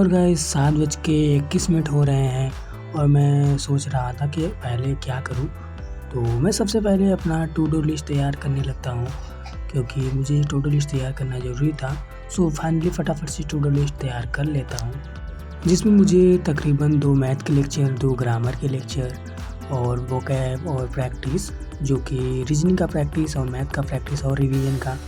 और गाइस 7:21 हो रहे हैं और मैं सोच रहा था कि पहले क्या करूं। तो मैं सबसे पहले अपना टू डू लिस्ट तैयार करने लगता हूं, क्योंकि मुझे टू डू लिस्ट तैयार करना ज़रूरी था। सो फाइनली फटाफट से टू डू लिस्ट तैयार कर लेता हूं, जिसमें मुझे तकरीबन 2 मैथ के लेक्चर, 2 ग्रामर के लेक्चर और वोकैब और प्रैक्टिस, जो कि रीजनिंग का प्रैक्टिस और मैथ का प्रैक्टिस और रिवीजन का,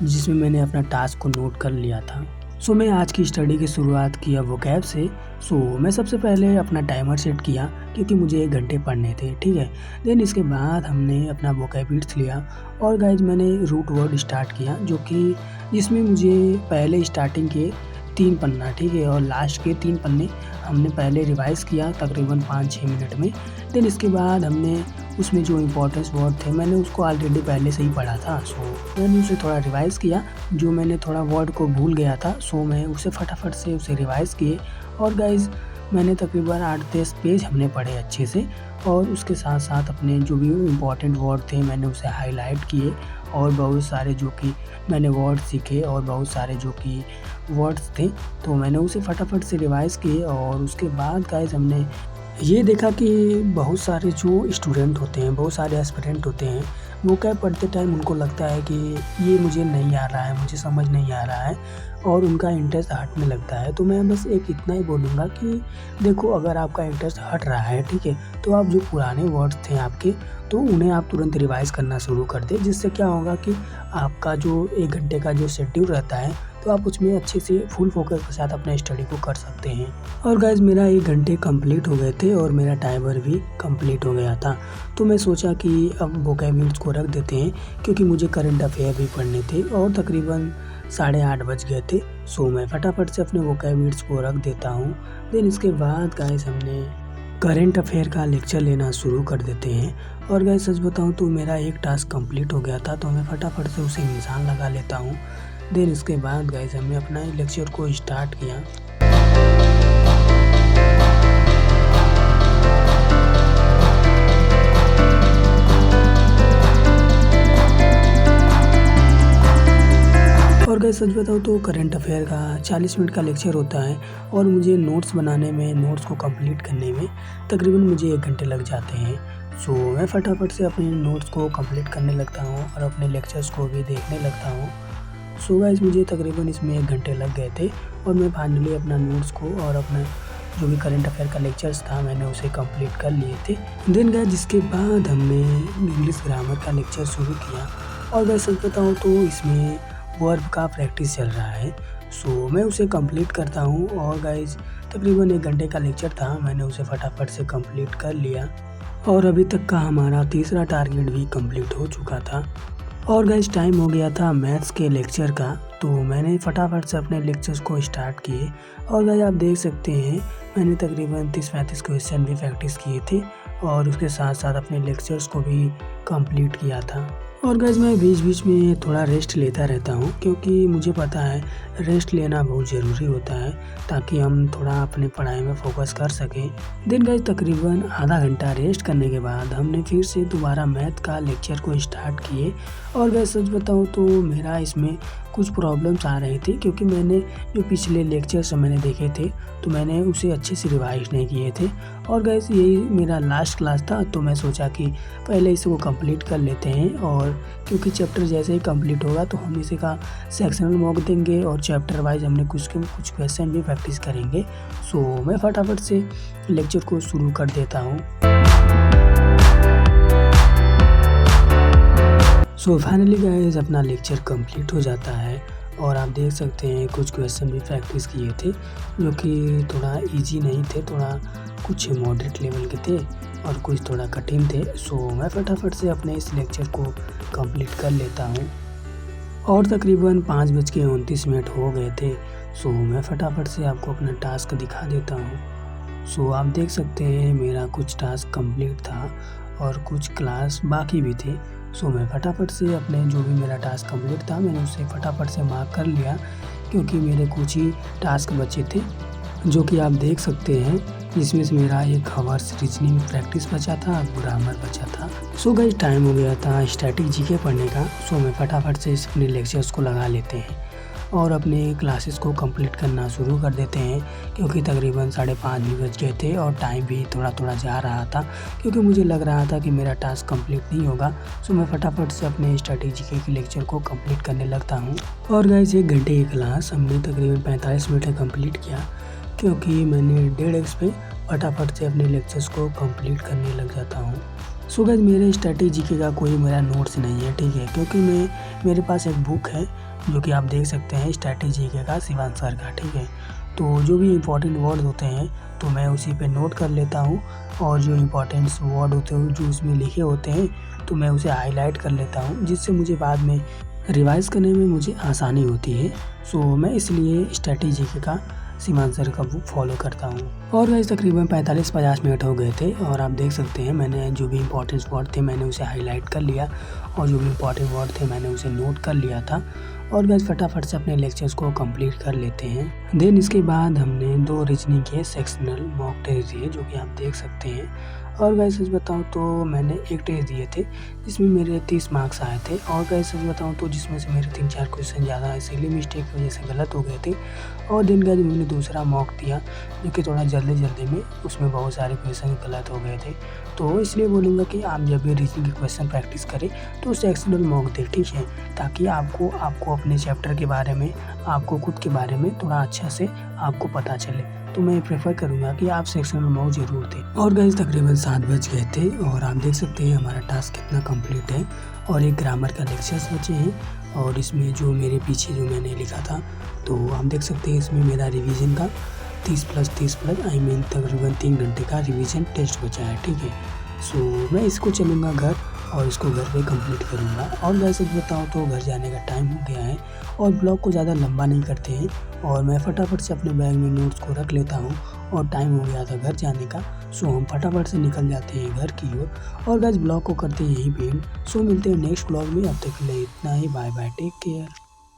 जिसमें मैंने अपना टास्क को नोट कर लिया था। सो मैं आज की स्टडी की शुरुआत किया वोकैब से। सो मैं सबसे पहले अपना टाइमर सेट किया, क्योंकि मुझे 1 घंटे पढ़ने थे, ठीक है। देन इसके बाद हमने अपना वोकैब बिट्स लिया और गाइज मैंने रूट वर्ड स्टार्ट किया, जो कि जिसमें मुझे पहले स्टार्टिंग के 3 पन्ना, ठीक है, और लास्ट के 3 पन्ने हमने पहले रिवाइज़ किया तकरीबन 5-6 मिनट में। देन इसके बाद हमने उसमें जो इम्पोर्टेंस वर्ड थे मैंने उसको ऑलरेडी पहले से ही पढ़ा था। सो मैंने उसे थोड़ा रिवाइज़ किया, जो मैंने थोड़ा वर्ड को भूल गया था। सो मैं उसे फटाफट से उसे रिवाइज़ किए और गाइज़ मैंने तकरीबन 8-10 पेज हमने पढ़े अच्छे से, और उसके साथ साथ अपने जो भी इम्पोर्टेंट वर्ड थे मैंने उसे हाईलाइट किए, और बहुत सारे जो कि मैंने वर्ड सीखे और बहुत सारे जो कि वर्ड्स थे तो मैंने उसे फटाफट से रिवाइज़ किए। और उसके बाद गाइज़ हमने ये देखा कि बहुत सारे जो स्टूडेंट होते हैं, बहुत सारे एस्पिरेंट होते हैं, वो क्या पढ़ते टाइम उनको लगता है कि ये मुझे नहीं आ रहा है, मुझे समझ नहीं आ रहा है, और उनका इंटरेस्ट हटने लगता है। तो मैं बस एक इतना ही बोलूँगा कि देखो, अगर आपका इंटरेस्ट हट रहा है, ठीक है, तो आप जो पुराने वर्ड्स थे आपके, तो उन्हें आप तुरंत रिवाइज़ करना शुरू कर दें। जिससे क्या होगा कि आपका जो 1 घंटे का जो शेड्यूल रहता है, तो आप उसमें अच्छे से फुल फोकस के साथ अपने स्टडी को कर सकते हैं। और गाइज़ मेरा 1 घंटे कंप्लीट हो गए थे और मेरा टाइमर भी कंप्लीट हो गया था। तो मैं सोचा कि अब वोकैब बिट्स को रख देते हैं, क्योंकि मुझे करंट अफेयर भी पढ़ने थे और तकरीबन 8:30 बज गए थे। सो मैं फटाफट से अपने वोकैब बिट्स को रख देता हूँ। देन इसके बाद गाइज़ हमने करंट अफेयर का लेक्चर लेना शुरू कर देते हैं। और गाइज़ सच बताऊँ तो मेरा एक टास्क कंप्लीट हो गया था, तो मैं फटाफट से उसे निशान लगा लेता हूँ। देन इसके बाद गाइज़ हमने अपना लेक्चर को स्टार्ट किया। और गाइस सच बताऊँ तो करंट अफेयर का 40 मिनट का लेक्चर होता है, और मुझे नोट्स बनाने में, नोट्स को कंप्लीट करने में तकरीबन मुझे 1 घंटे लग जाते हैं। सो मैं फटाफट से अपने नोट्स को कंप्लीट करने लगता हूँ और अपने लेक्चर्स को भी देखने लगता हूँ। सो गाइस मुझे तकरीबन इसमें 1 घंटे लग गए थे, और मैं फाइनली अपना नोट्स को और अपना जो भी करंट अफेयर का लेक्चर्स था मैंने उसे कंप्लीट कर लिए थे। देन गाइस जिसके बाद हमने इंग्लिश ग्रामर का लेक्चर शुरू किया। और गाइस सच बताऊँ तो इसमें वर्ब का प्रैक्टिस चल रहा है। सो मैं उसे कंप्लीट करता हूँ, और गाइज़ तकरीबन 1 घंटे का लेक्चर था, मैंने उसे फटाफट से कंप्लीट कर लिया, और अभी तक का हमारा तीसरा टारगेट भी कंप्लीट हो चुका था। और गाइज़ टाइम हो गया था मैथ्स के लेक्चर का, तो मैंने फटाफट से अपने लेक्चर्स को स्टार्ट किए। और गाइज़ आप देख सकते हैं मैंने तकरीबन 30-35 क्वेश्चन भी प्रैक्टिस किए थे, और उसके साथ साथ अपने लेक्चर्स को भी कंप्लीट किया था। और गाइज़ मैं बीच बीच में थोड़ा रेस्ट लेता रहता हूँ, क्योंकि मुझे पता है रेस्ट लेना बहुत ज़रूरी होता है, ताकि हम थोड़ा अपने पढ़ाई में फोकस कर सकें। देन गाइज़ तकरीबन आधा घंटा रेस्ट करने के बाद हमने फिर से दोबारा मैथ का लेक्चर को स्टार्ट किए। और गाइज़ सच बताऊँ तो मेरा इसमें कुछ प्रॉब्लम्स आ रही थी, क्योंकि मैंने जो पिछले लेक्चर्स मैंने देखे थे तो मैंने उसे अच्छे से रिवाइज नहीं किए थे। और गाइज़ यही मेरा लास्ट क्लास था, तो मैं सोचा कि पहले इसको कंप्लीट कर लेते हैं, और क्योंकि चैप्टर जैसे ही कंप्लीट होगा तो हम इसी का सेक्शनल मॉक देंगे, और चैप्टर वाइज हमने कुछ क्वेश्चन भी प्रैक्टिस करेंगे। सो मैं फटाफट से लेक्चर को शुरू कर देता हूँ। सो फाइनली गाइस अपना लेक्चर कंप्लीट हो जाता है, और आप देख सकते हैं कुछ क्वेश्चन भी प्रैक्टिस किए थे, जो कि थोड़ा इजी नहीं थे, थोड़ा कुछ मॉडरेट लेवल के थे और कुछ थोड़ा कठिन थे। सो मैं फटाफट से अपने इस लेक्चर को कंप्लीट कर लेता हूँ, और तकरीबन 5:29 हो गए थे। सो मैं फटाफट से आपको अपना टास्क दिखा देता हूँ। सो आप देख सकते हैं मेरा कुछ टास्क कंप्लीट था और कुछ क्लास बाकी भी थे। सो मैं फटाफट से अपने जो भी मेरा टास्क कंप्लीट था मैंने उसे फटाफट से मार्क कर लिया, क्योंकि मेरे कुछ ही टास्क बचे थे, जो कि आप देख सकते हैं। इसमें से मेरा 1 आवर्स रीजनिंग प्रैक्टिस बचा था, ग्रामर बचा था। सो गाइस टाइम हो गया था स्टैटिक जीके पढ़ने का। सो मैं फटाफट से अपने लेक्चर्स को लगा लेते हैं। और अपने क्लासेस को कंप्लीट करना शुरू कर देते हैं, क्योंकि तकरीबन 5:30 भी बज गए थे और टाइम भी थोड़ा जा रहा था, क्योंकि मुझे लग रहा था कि मेरा टास्क कंप्लीट नहीं होगा। सो मैं फटाफट से अपने स्टडी जीके के लेक्चर को कंप्लीट करने लगता हूँ। और गाइस 1 घंटे की क्लास हमने तकरीबन 45 मिनट में कंप्लीट किया, क्योंकि मैंने 1.5x पे फटाफट से अपने लेक्चर्स को कंप्लीट करने लग जाता हूँ। सो गाइस मेरे स्टडी जीके का कोई मेरा नोट्स नहीं है, ठीक है, क्योंकि मेरे पास एक बुक है जो कि आप देख सकते हैं स्टडी जीके का शिवांश सर का, ठीक है। तो जो भी इम्पोर्टेंट वर्ड होते हैं तो मैं उसी पे नोट कर लेता हूँ, और जो इम्पोर्टेंट वर्ड होते हैं जो उसमें लिखे होते हैं तो मैं उसे हाईलाइट कर लेता हूँ, जिससे मुझे बाद में रिवाइज़ करने में मुझे आसानी होती है। सो मैं इसलिए स्टडी जीके का शिवांश सर का बुक फॉलो करता हूँ। और गाइस तकरीबन 45-50 मिनट हो गए थे, और आप देख सकते हैं मैंने जो भी इम्पोर्टेंट वर्ड थे मैंने उसे हाईलाइट कर लिया, और जो भी इम्पोर्टेंट वर्ड थे मैंने उसे नोट कर लिया था। और गाइस फटाफट से अपने लेक्चर्स को कंप्लीट कर लेते हैं। देन इसके बाद हमने 2 रीजनिंग के सेक्शनल मॉक टेस्ट दिए, जो कि आप देख सकते हैं। और गाइस सच बताऊँ तो मैंने एक टेस्ट दिए थे जिसमें मेरे 30 मार्क्स आए थे, और गाइस सच बताऊँ तो जिसमें से मेरे 3-4 क्वेश्चन ज़्यादा सिली मिस्टेक की वजह से गलत हो गए थे। और देन गाइस मैंने दूसरा मॉक दिया जो कि थोड़ा जल्दी में, उसमें बहुत सारे क्वेश्चन गलत हो गए थे। तो इसलिए बोलूँगा कि आप जब भी रीजनिंग के क्वेश्चन प्रैक्टिस करें तो सेक्शनल मॉक दें, ठीक है, ताकि आपको अपने चैप्टर के बारे में, आपको खुद के बारे में थोड़ा अच्छा से आपको पता चले। तो मैं प्रेफर करूँगा कि आप सेक्शनल मॉक ज़रूर दें। और गाइस तकरीबन 7 बज गए थे, और आप देख सकते हैं हमारा टास्क कितना कंप्लीट है, और एक ग्रामर का लेक्चर्स बचे हैं। और इसमें जो मेरे पीछे जो मैंने लिखा था तो आप देख सकते हैं इसमें मेरा रिवीजन का 30+30+ तकरीबन 3 घंटे का रिवीजन टेस्ट बचा है, ठीक है। सो मैं इसको चलूँगा घर, और इसको घर पे कंप्लीट करूँगा। और वैसे बताऊँ तो घर जाने का टाइम हो गया है, और ब्लॉग को ज़्यादा लंबा नहीं करते हैं, और मैं फटाफट से अपने बैग में नोट्स को रख लेता हूँ, और टाइम हो गया था घर जाने का। सो हम फटाफट से निकल जाते हैं घर की ओर, और गाइस ब्लॉग को करते हैं यहीं पे एंड। सो मिलते हैं नेक्स्ट ब्लॉग में, अब तक के लिए इतना ही, बाय बाय, टेक केयर।